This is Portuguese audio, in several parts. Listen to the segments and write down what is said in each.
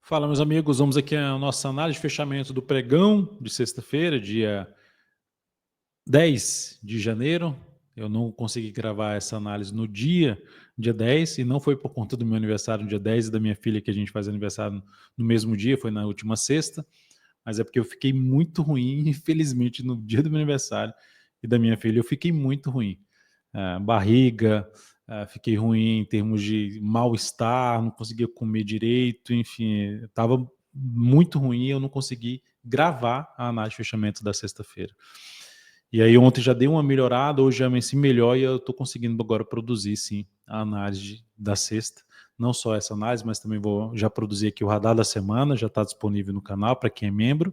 Fala, meus amigos, vamos aqui à nossa análise de fechamento do pregão de sexta-feira, dia 10 de janeiro. Eu não consegui gravar essa análise no dia 10, e não foi por conta do meu aniversário no dia 10 e da minha filha, que a gente faz aniversário no mesmo dia, foi na última sexta, mas é porque eu fiquei muito ruim, infelizmente, no dia do meu aniversário e da minha filha, eu fiquei muito ruim. Barriga, fiquei ruim em termos de mal-estar, não conseguia comer direito, enfim, estava muito ruim e eu não consegui gravar a análise de fechamento da sexta-feira. E aí ontem já dei uma melhorada, hoje já amanheci melhor e eu estou conseguindo agora produzir, sim, a análise da sexta. Não só essa análise, mas também vou já produzir aqui o radar da semana, já está disponível no canal para quem é membro,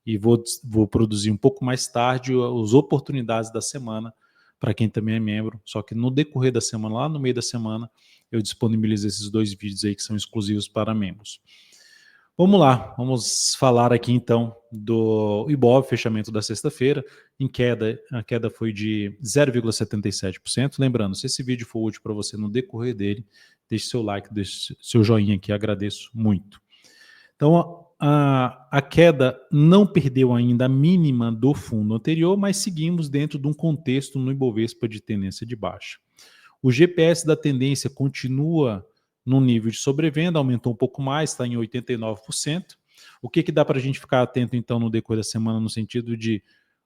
e vou produzir um pouco mais tarde as oportunidades da semana para quem também é membro, só que no decorrer da semana, lá no meio da semana, eu disponibilizo esses 2 vídeos aí que são exclusivos para membros. Vamos lá, vamos falar aqui então do Ibov, fechamento da sexta-feira, em queda, a queda foi de 0,77%. Lembrando, se esse vídeo for útil para você no decorrer dele, deixe seu like, deixe seu joinha aqui, agradeço muito. Então, a queda não perdeu ainda a mínima do fundo anterior, mas seguimos dentro de um contexto no Ibovespa de tendência de baixa. O GPS da tendência continua no nível de sobrevenda, aumentou um pouco mais, está em 89%. O que dá para a gente ficar atento, então, no decorrer da semana, no sentido de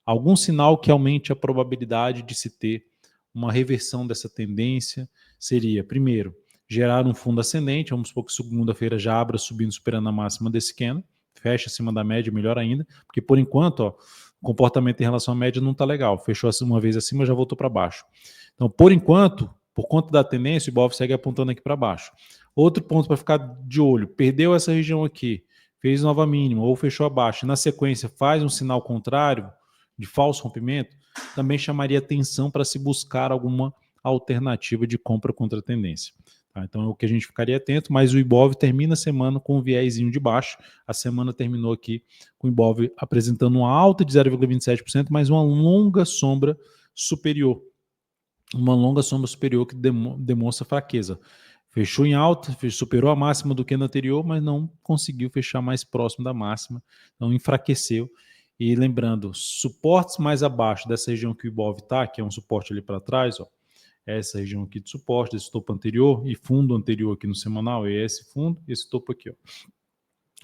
algum sinal que aumente a probabilidade de se ter uma reversão dessa tendência? Seria, primeiro, gerar um fundo ascendente, vamos supor que segunda-feira já abra subindo, superando a máxima desse candle, fecha acima da média, melhor ainda, porque por enquanto, ó, o comportamento em relação à média não está legal, fechou uma vez acima, já voltou para baixo. Então, por enquanto, por conta da tendência, o Ibov segue apontando aqui para baixo. Outro ponto para ficar de olho, perdeu essa região aqui, fez nova mínima ou fechou abaixo, e na sequência faz um sinal contrário, de falso rompimento, também chamaria atenção para se buscar alguma alternativa de compra contra a tendência. Tá? Então é o que a gente ficaria atento, mas o Ibov termina a semana com um viésinho de baixo. A semana terminou aqui com o Ibov apresentando uma alta de 0,27%, mas uma longa sombra superior. Uma longa sombra superior que demonstra fraqueza. Fechou em alta, superou a máxima do que no anterior, mas não conseguiu fechar mais próximo da máxima, então enfraqueceu. E lembrando, suportes mais abaixo dessa região que o Ibov está, que é um suporte ali para trás, ó, essa região aqui de suporte, desse topo anterior, e fundo anterior aqui no semanal, é esse fundo, esse topo aqui. Ó.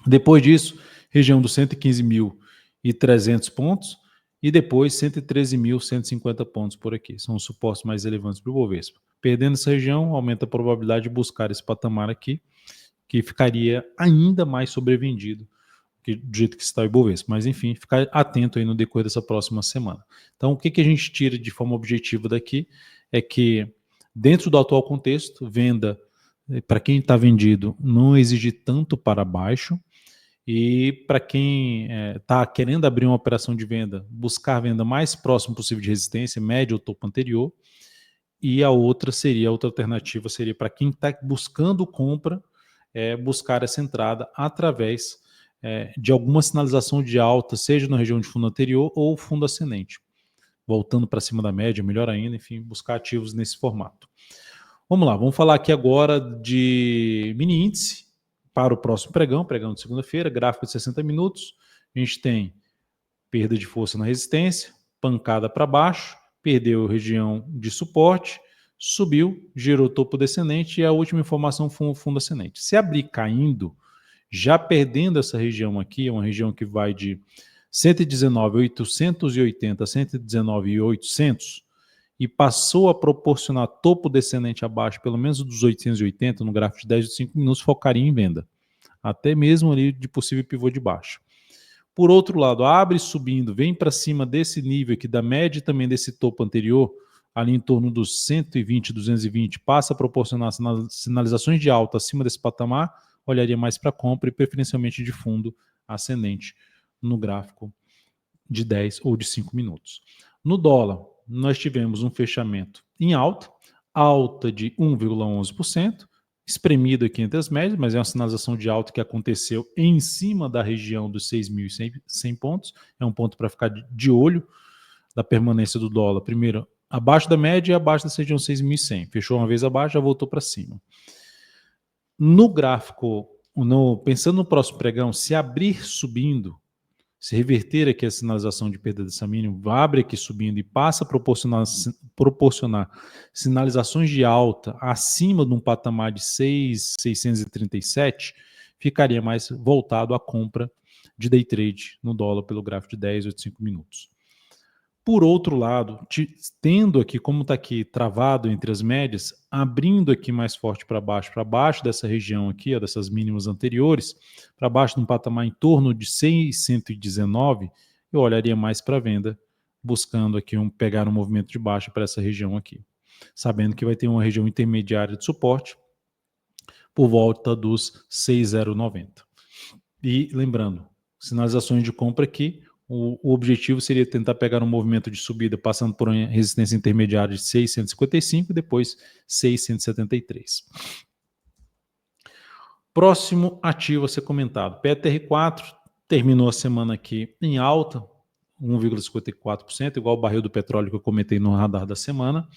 Depois disso, região dos 115.300 pontos, e depois 113.150 pontos por aqui. São os suportes mais relevantes para o Bovespa. Perdendo essa região, aumenta a probabilidade de buscar esse patamar aqui, que ficaria ainda mais sobrevendido do jeito que está o Ibovespa. Mas, enfim, ficar atento aí no decorrer dessa próxima semana. Então, o que a gente tira de forma objetiva daqui é que, dentro do atual contexto, venda, para quem está vendido, não exige tanto para baixo, e para quem está querendo abrir uma operação de venda, buscar a venda mais próximo possível de resistência, média ou topo anterior. E a outra alternativa seria para quem está buscando compra, buscar essa entrada através de alguma sinalização de alta, seja na região de fundo anterior ou fundo ascendente. Voltando para cima da média, melhor ainda, enfim, buscar ativos nesse formato. Vamos lá, vamos falar aqui agora de mini índice para o próximo pregão de segunda-feira, gráfico de 60 minutos. A gente tem perda de força na resistência, pancada para baixo, perdeu região de suporte, subiu, gerou topo descendente e a última informação foi um fundo ascendente. Se abrir caindo, já perdendo essa região aqui, é uma região que vai de 119.880 a 119.800, e passou a proporcionar topo descendente abaixo, pelo menos dos 880, no gráfico de 10 de 5 minutos, focaria em venda. Até mesmo ali de possível pivô de baixo. Por outro lado, abre subindo, vem para cima desse nível aqui da média e também desse topo anterior, ali em torno dos 120, 220, passa a proporcionar sinalizações de alta acima desse patamar, olharia mais para compra e preferencialmente de fundo ascendente no gráfico de 10 ou de 5 minutos. No dólar, nós tivemos um fechamento em alta de 1,11%, espremido aqui entre as médias, mas é uma sinalização de alta que aconteceu em cima da região dos 6.100 pontos. É um ponto para ficar de olho da permanência do dólar. Primeiro, abaixo da média e abaixo da região 6.100. Fechou uma vez abaixo, já voltou para cima. No gráfico pensando no próximo pregão, se abrir subindo, se reverter aqui a sinalização de perda dessa mínima, abre aqui subindo e passa a proporcionar sinalizações de alta acima de um patamar de 6,637, ficaria mais voltado à compra de day trade no dólar pelo gráfico de 10 ou de 5 minutos. Por outro lado, tendo aqui, como está aqui travado entre as médias, abrindo aqui mais forte para baixo dessa região aqui, ó, dessas mínimas anteriores, para baixo de um patamar em torno de 619, eu olharia mais para venda, buscando aqui pegar um movimento de baixa para essa região aqui, sabendo que vai ter uma região intermediária de suporte por volta dos 6,090. E lembrando, sinalizações de compra aqui, o objetivo seria tentar pegar um movimento de subida passando por uma resistência intermediária de 655 e depois 673. Próximo ativo a ser comentado, PTR4 terminou a semana aqui em alta, 1,54%, igual o barril do petróleo que eu comentei no radar da semana.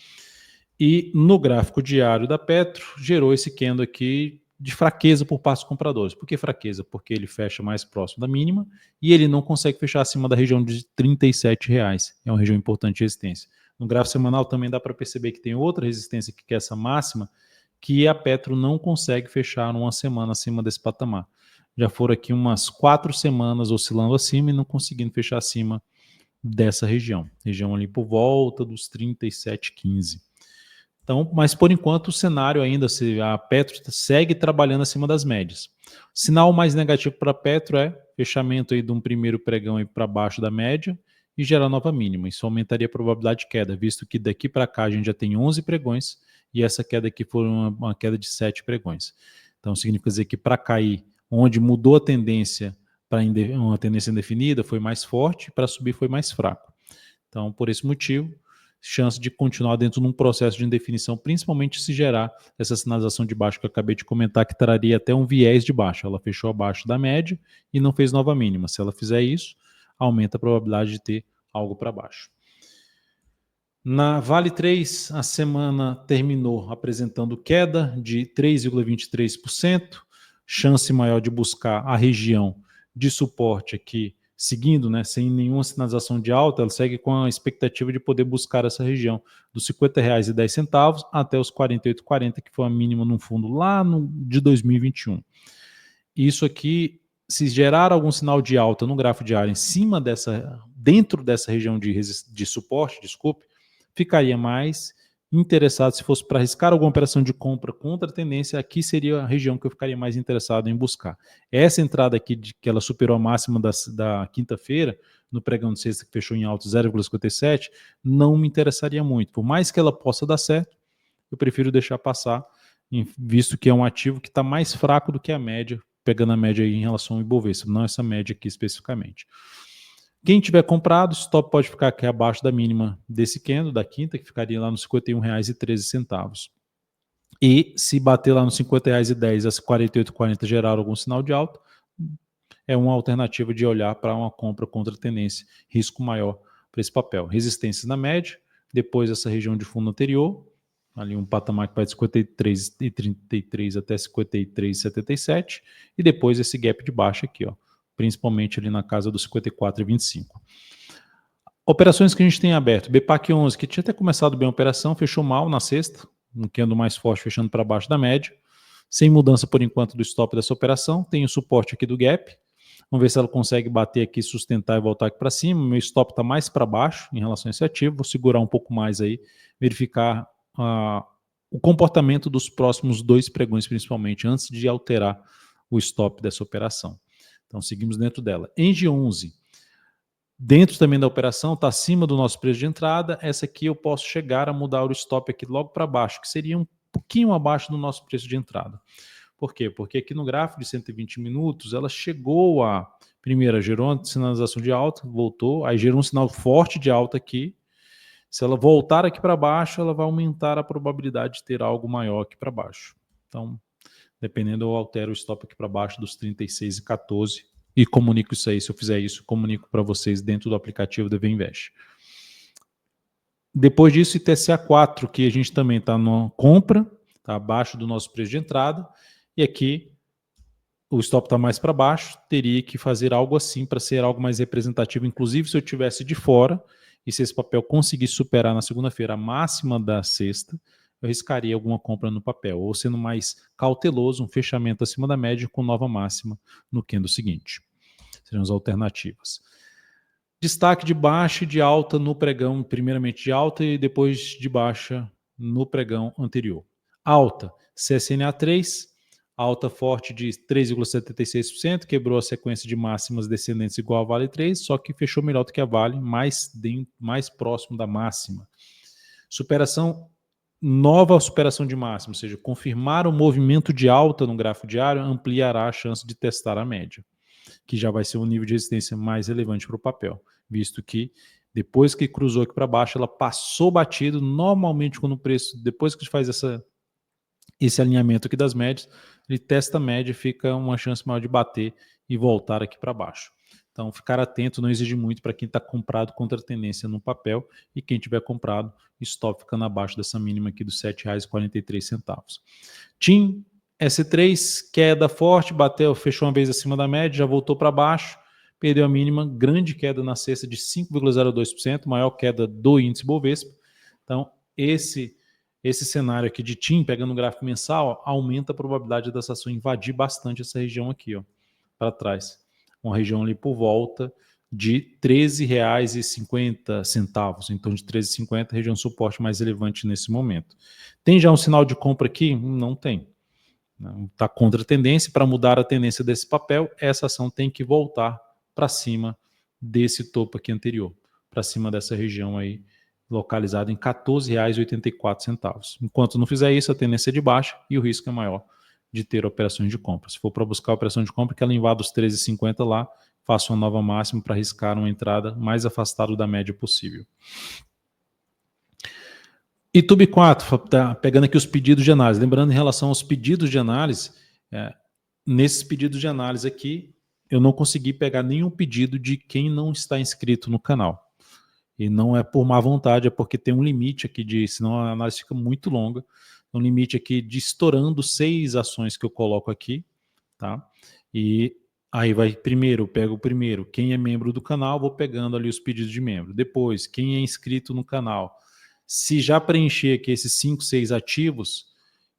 E no gráfico diário da Petro, gerou esse candle aqui de fraqueza por parte dos compradores. Por que fraqueza? Porque ele fecha mais próximo da mínima e ele não consegue fechar acima da região de R$ 37,00. É uma região importante de resistência. No gráfico semanal também dá para perceber que tem outra resistência que é essa máxima, que a Petro não consegue fechar numa semana acima desse patamar. Já foram aqui umas 4 semanas oscilando acima e não conseguindo fechar acima dessa região. Região ali por volta dos 37,15. Então, mas por enquanto o cenário ainda, a Petro segue trabalhando acima das médias. Sinal mais negativo para a Petro é fechamento aí de um primeiro pregão para baixo da média e gerar nova mínima. Isso aumentaria a probabilidade de queda, visto que daqui para cá a gente já tem 11 pregões e essa queda aqui foi uma queda de 7 pregões. Então significa dizer que para cair, onde mudou a tendência para uma tendência indefinida, foi mais forte, para subir foi mais fraco. Então, por esse motivo, chance de continuar dentro de um processo de indefinição, principalmente se gerar essa sinalização de baixo que eu acabei de comentar, que traria até um viés de baixo. Ela fechou abaixo da média e não fez nova mínima. Se ela fizer isso, aumenta a probabilidade de ter algo para baixo. Na Vale 3, a semana terminou apresentando queda de 3,23%, chance maior de buscar a região de suporte aqui, seguindo, né, sem nenhuma sinalização de alta, ela segue com a expectativa de poder buscar essa região dos R$ 50,10 até os R$ 48,40, que foi a mínima no fundo lá de 2021. Isso aqui, se gerar algum sinal de alta no gráfico diário em cima dentro dessa região de suporte, desculpe, ficaria mais interessado, se fosse para arriscar alguma operação de compra contra a tendência, aqui seria a região que eu ficaria mais interessado em buscar. Essa entrada aqui, que ela superou a máxima da quinta-feira, no pregão de sexta que fechou em alto 0,57, não me interessaria muito. Por mais que ela possa dar certo, eu prefiro deixar passar, visto que é um ativo que está mais fraco do que a média, pegando a média aí em relação ao Ibovespa, não essa média aqui especificamente. Quem tiver comprado, stop pode ficar aqui abaixo da mínima desse candle, da quinta, que ficaria lá nos R$ 51,13. E se bater lá nos R$ 50,10 a R$ 48,40 gerar algum sinal de alta, é uma alternativa de olhar para uma compra contra a tendência, risco maior para esse papel. Resistências na média, depois essa região de fundo anterior, ali um patamar que vai de 53,33 até 53,77, e depois esse gap de baixa aqui, ó, principalmente ali na casa dos 54,25. Operações que a gente tem aberto, BPAC 11, que tinha até começado bem a operação, fechou mal na sexta, um candle mais forte fechando para baixo da média, sem mudança por enquanto do stop dessa operação, tem o suporte aqui do gap, vamos ver se ela consegue bater aqui, sustentar e voltar aqui para cima, meu stop está mais para baixo em relação a esse ativo, vou segurar um pouco mais aí, verificar o comportamento dos próximos 2 pregões principalmente, antes de alterar o stop dessa operação. Então, seguimos dentro dela. Engie 11, dentro também da operação, está acima do nosso preço de entrada. Essa aqui eu posso chegar a mudar o stop aqui logo para baixo, que seria um pouquinho abaixo do nosso preço de entrada. Por quê? Porque aqui no gráfico de 120 minutos, ela chegou primeiro, gerou uma sinalização de alta, voltou, aí gerou um sinal forte de alta aqui. Se ela voltar aqui para baixo, ela vai aumentar a probabilidade de ter algo maior aqui para baixo. Então, dependendo, eu altero o stop aqui para baixo dos 36,14 e comunico isso aí. Se eu fizer isso, comunico para vocês dentro do aplicativo da VInvest. Depois disso, ITCA 4, que a gente também está na compra, está abaixo do nosso preço de entrada. E aqui, o stop está mais para baixo, teria que fazer algo assim para ser algo mais representativo. Inclusive, se eu tivesse de fora e se esse papel conseguisse superar na segunda-feira a máxima da sexta, eu arriscaria alguma compra no papel, ou sendo mais cauteloso, um fechamento acima da média com nova máxima no candle seguinte. Seriam as alternativas. Destaque de baixa e de alta no pregão, primeiramente de alta e depois de baixa no pregão anterior. Alta, CSNA 3, alta forte de 3,76%, quebrou a sequência de máximas descendentes igual a Vale 3, só que fechou melhor do que a Vale, mais próximo da máxima. Nova superação de máxima, ou seja, confirmar o movimento de alta no gráfico diário ampliará a chance de testar a média, que já vai ser um nível de resistência mais relevante para o papel, visto que depois que cruzou aqui para baixo, ela passou batido. Normalmente, quando o preço, depois que faz esse alinhamento aqui das médias, ele testa a média, fica uma chance maior de bater e voltar aqui para baixo. Então, ficar atento não exige muito para quem está comprado contra a tendência no papel, e quem tiver comprado, stop ficando abaixo dessa mínima aqui dos R$ 7,43. TIM S3, queda forte, bateu, fechou uma vez acima da média, já voltou para baixo, perdeu a mínima, grande queda na sexta de 5,02%, maior queda do índice Bovespa. Então, esse cenário aqui de TIM, pegando o gráfico mensal, aumenta a probabilidade dessa ação invadir bastante essa região aqui, ó, para trás. Uma região ali por volta de R$ 13,50, então de 13,50, região de suporte mais relevante nesse momento. Tem já um sinal de compra aqui? Não tem. Está contra a tendência. Para mudar a tendência desse papel, essa ação tem que voltar para cima desse topo aqui anterior, para cima dessa região aí, localizada em R$ 14,84. Enquanto não fizer isso, a tendência é de baixa e o risco é maior de ter operações de compra. Se for para buscar a operação de compra, que ela invada os 13,50 lá, faça uma nova máxima para arriscar uma entrada mais afastada da média possível. YouTube 4, tá pegando aqui os pedidos de análise. Lembrando, em relação aos pedidos de análise, nesses pedidos de análise aqui, eu não consegui pegar nenhum pedido de quem não está inscrito no canal. E não é por má vontade, é porque tem um limite aqui senão a análise fica muito longa. Um limite aqui de estourando 6 ações que eu coloco aqui, tá? E aí vai primeiro, eu pego o primeiro, quem é membro do canal, vou pegando ali os pedidos de membro. Depois, quem é inscrito no canal. Se já preencher aqui esses 5, 6 ativos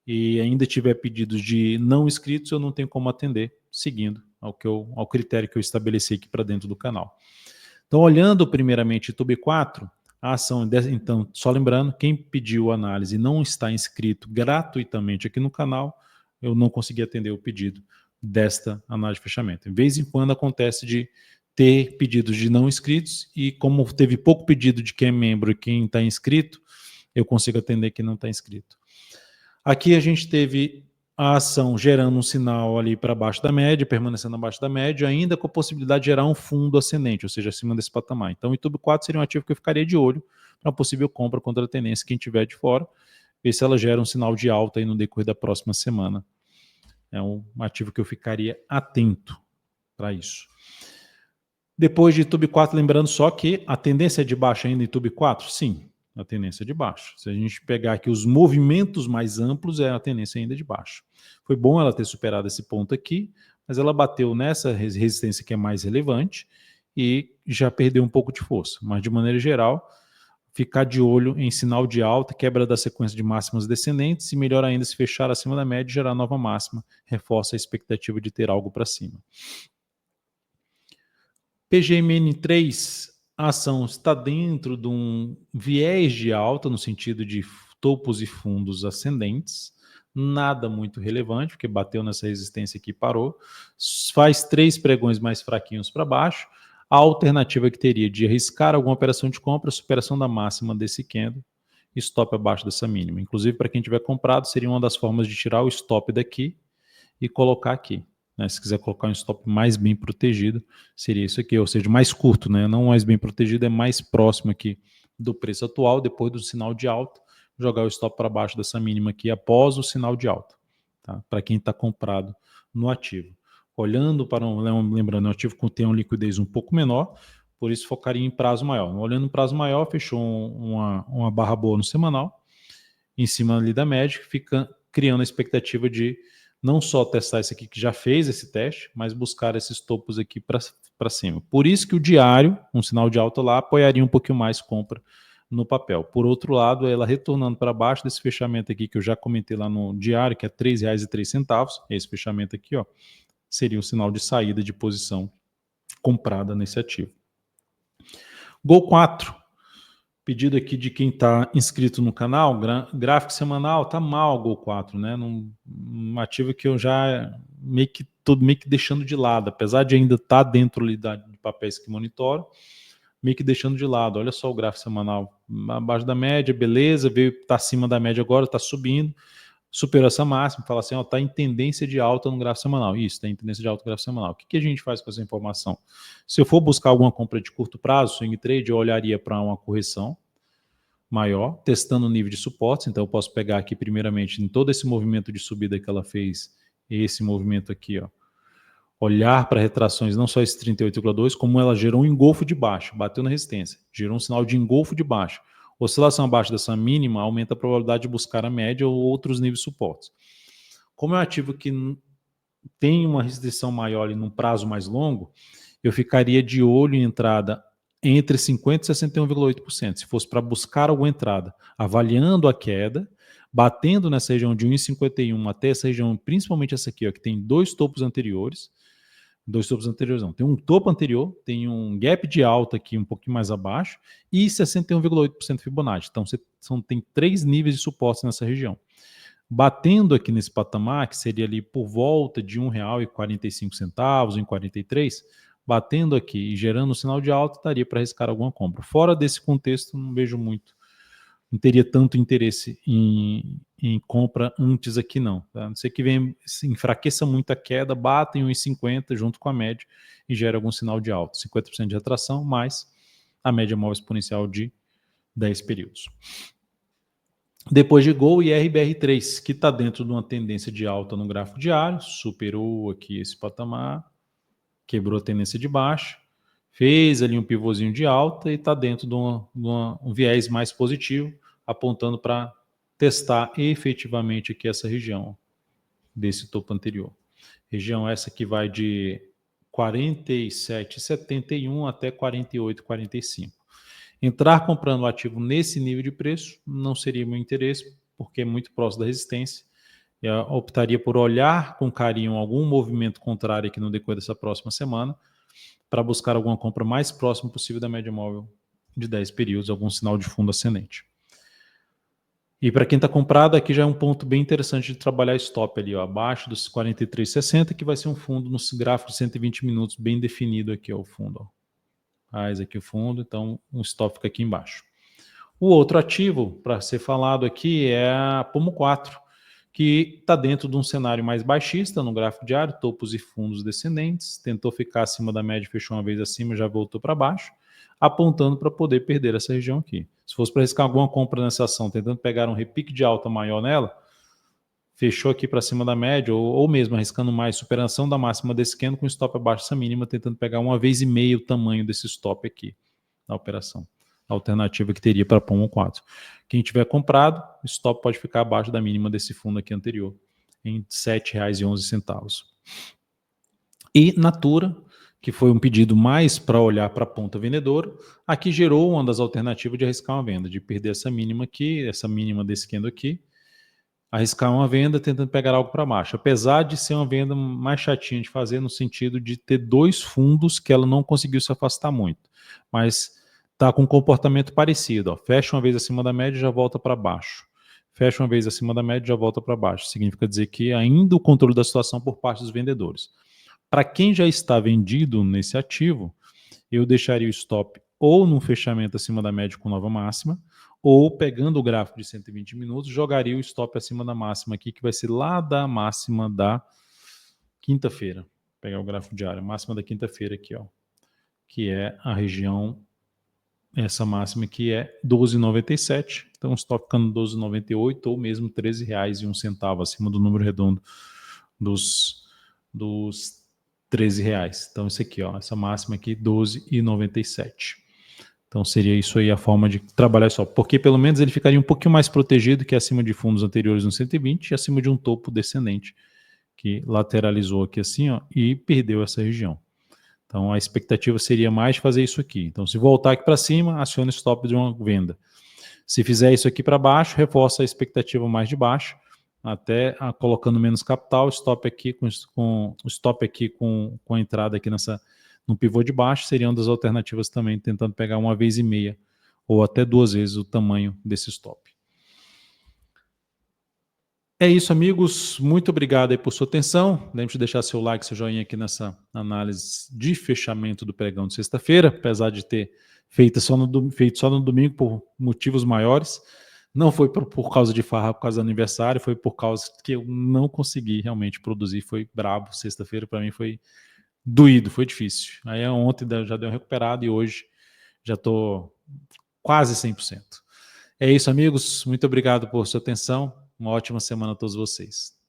e ainda tiver pedidos de não inscritos, eu não tenho como atender, seguindo ao critério que eu estabeleci aqui para dentro do canal. Então, olhando primeiramente YouTube 4, a ação, então, só lembrando, quem pediu análise e não está inscrito gratuitamente aqui no canal, eu não consegui atender o pedido desta análise de fechamento. De vez em quando acontece de ter pedidos de não inscritos, e como teve pouco pedido de quem é membro e quem está inscrito, eu consigo atender quem não está inscrito. Aqui a gente teve a ação gerando um sinal ali para baixo da média, permanecendo abaixo da média, ainda com a possibilidade de gerar um fundo ascendente, ou seja, acima desse patamar. Então, o YouTube 4 seria um ativo que eu ficaria de olho para possível compra contra a tendência, quem tiver de fora, ver se ela gera um sinal de alta aí no decorrer da próxima semana. É um ativo que eu ficaria atento para isso. Depois de YouTube 4, lembrando só que a tendência é de baixa ainda em YouTube 4? Sim, a tendência é de baixo. Se a gente pegar aqui os movimentos mais amplos, a tendência ainda é de baixo. Foi bom ela ter superado esse ponto aqui, mas ela bateu nessa resistência que é mais relevante e já perdeu um pouco de força. Mas, de maneira geral, ficar de olho em sinal de alta, quebra da sequência de máximas descendentes, e melhor ainda, se fechar acima da média e gerar nova máxima, reforça a expectativa de ter algo para cima. PGMN3, a ação está dentro de um viés de alta, no sentido de topos e fundos ascendentes, nada muito relevante, porque bateu nessa resistência aqui e parou, faz 3 pregões mais fraquinhos para baixo. A alternativa que teria de arriscar alguma operação de compra, superação da máxima desse candle, stop abaixo dessa mínima. Inclusive, para quem tiver comprado, seria uma das formas de tirar o stop daqui e colocar aqui. Se quiser colocar um stop mais bem protegido, seria isso aqui, ou seja, mais curto, né? Não mais bem protegido, é mais próximo aqui do preço atual, depois do sinal de alta, jogar o stop para baixo dessa mínima aqui após o sinal de alta, tá? Para quem está comprado no ativo. Olhando para lembrando, o ativo tem uma liquidez um pouco menor, por isso focaria em prazo maior. Olhando em prazo maior, fechou uma barra boa no semanal, em cima ali da média, fica criando a expectativa de não só testar esse aqui que já fez esse teste, mas buscar esses topos aqui para cima. Por isso que o diário, um sinal de alta lá, apoiaria um pouquinho mais compra no papel. Por outro lado, ela retornando para baixo desse fechamento aqui que eu já comentei lá no diário, que é R$ 3,03, esse fechamento aqui, ó, seria o sinal de saída de posição comprada nesse ativo. Gol 4. Pedido aqui de quem está inscrito no canal, gráfico semanal, tá mal o Gol 4, né? Um ativo que eu já tô meio que deixando de lado, apesar de ainda estar dentro ali de papéis que monitoram, meio que deixando de lado. Olha só o gráfico semanal, abaixo da média, beleza, tá acima da média agora, tá subindo, superou essa máxima, fala assim, ó, tá em tendência de alta no gráfico semanal. Isso, tá em tendência de alta no gráfico semanal. O que a gente faz com essa informação? Se eu for buscar alguma compra de curto prazo, swing trade, eu olharia para uma correção maior, testando o nível de suporte. Então eu posso pegar aqui primeiramente em todo esse movimento de subida que ela fez, esse movimento aqui, ó, olhar para retrações, não só esse 38,2, como ela gerou um engolfo de baixo, bateu na resistência, gerou um sinal de engolfo de baixo. Oscilação abaixo dessa mínima aumenta a probabilidade de buscar a média ou outros níveis de suporte. Como é um ativo que tem uma restrição maior e num prazo mais longo, eu ficaria de olho em entrada entre 50% e 61,8%. Se fosse para buscar alguma entrada, avaliando a queda, batendo nessa região de 1,51 até essa região, principalmente essa aqui, ó, que tem dois topos anteriores não, tem um topo anterior, tem um gap de alta aqui um pouquinho mais abaixo e 61,8% Fibonacci. Então tem 3 níveis de suporte nessa região. Batendo aqui nesse patamar, que seria ali por volta de R$ 1,45, R$ 1,43, batendo aqui e gerando um sinal de alta, daria para arriscar alguma compra. Fora desse contexto, não vejo muito, não teria tanto interesse em compra antes aqui não. Tá? A não ser que se enfraqueça muito a queda, bata em 1,50 junto com a média e gera algum sinal de alta. 50% de retração, mais a média móvel exponencial de 10 períodos. Depois de Gol e RBR3, que está dentro de uma tendência de alta no gráfico diário, superou aqui esse patamar, quebrou a tendência de baixa, fez ali um pivôzinho de alta e está dentro de um viés mais positivo, apontando para testar efetivamente aqui essa região desse topo anterior. Região essa que vai de 47,71 até 48,45. Entrar comprando o ativo nesse nível de preço não seria meu interesse, porque é muito próximo da resistência. Eu optaria por olhar com carinho algum movimento contrário aqui no decorrer dessa próxima semana, para buscar alguma compra mais próxima possível da média móvel de 10 períodos, algum sinal de fundo ascendente. E para quem está comprado, aqui já é um ponto bem interessante de trabalhar stop ali, ó, abaixo dos 43,60, que vai ser um fundo no gráfico de 120 minutos bem definido aqui, ó, o fundo. Ó. Faz aqui o fundo, então um stop fica aqui embaixo. O outro ativo para ser falado aqui é a Pomo 4, que está dentro de um cenário mais baixista no gráfico diário, topos e fundos descendentes, tentou ficar acima da média, fechou uma vez acima, já voltou para baixo, apontando para poder perder essa região aqui. Se fosse para arriscar alguma compra nessa ação, tentando pegar um repique de alta maior nela, fechou aqui para cima da média, ou mesmo arriscando mais, superação da máxima desse candle com stop abaixo dessa mínima, tentando pegar 1,5 o tamanho desse stop aqui na operação. A alternativa que teria para Pomo 4. Quem tiver comprado, o stop pode ficar abaixo da mínima desse fundo aqui anterior, em R$ 7,11. E Natura, que foi um pedido mais para olhar para a ponta vendedora, aqui gerou uma das alternativas de arriscar uma venda, de perder essa mínima aqui, essa mínima desse candle aqui, arriscar uma venda tentando pegar algo para baixo, apesar de ser uma venda mais chatinha de fazer, no sentido de ter dois fundos que ela não conseguiu se afastar muito, mas está com um comportamento parecido, ó. Fecha uma vez acima da média e já volta para baixo. Fecha uma vez acima da média e já volta para baixo. Significa dizer que ainda o controle da situação por parte dos vendedores. Para quem já está vendido nesse ativo, eu deixaria o stop ou num fechamento acima da média com nova máxima, ou pegando o gráfico de 120 minutos, jogaria o stop acima da máxima aqui, que vai ser lá da máxima da quinta-feira. Vou pegar o gráfico diário, máxima da quinta-feira aqui, ó, que é a região, essa máxima aqui é 12,97, então stop ficando 12,98 ou mesmo R$ 13,01 acima do número redondo dos R$13. Então esse aqui, ó, essa máxima aqui, 12,97. Então seria isso aí a forma de trabalhar só, porque pelo menos ele ficaria um pouquinho mais protegido que acima de fundos anteriores no 120 e acima de um topo descendente que lateralizou aqui assim, ó, e perdeu essa região. Então a expectativa seria mais fazer isso aqui. Então se voltar aqui para cima, aciona o stop de uma venda. Se fizer isso aqui para baixo, reforça a expectativa mais de baixo, até colocando menos capital, stop aqui com stop aqui com a entrada aqui no pivô de baixo, seria uma das alternativas também, tentando pegar 1,5 ou até 2 vezes o tamanho desse stop. É isso, amigos. Muito obrigado aí por sua atenção. Lembre de deixar seu like, seu joinha aqui nessa análise de fechamento do pregão de sexta-feira, apesar de ter feito só no domingo por motivos maiores. Não foi por causa de farra, por causa do aniversário, foi por causa que eu não consegui realmente produzir. Foi brabo. Sexta-feira para mim foi doído, foi difícil. Aí ontem já deu recuperado e hoje já estou quase 100%. É isso, amigos. Muito obrigado por sua atenção. Uma ótima semana a todos vocês.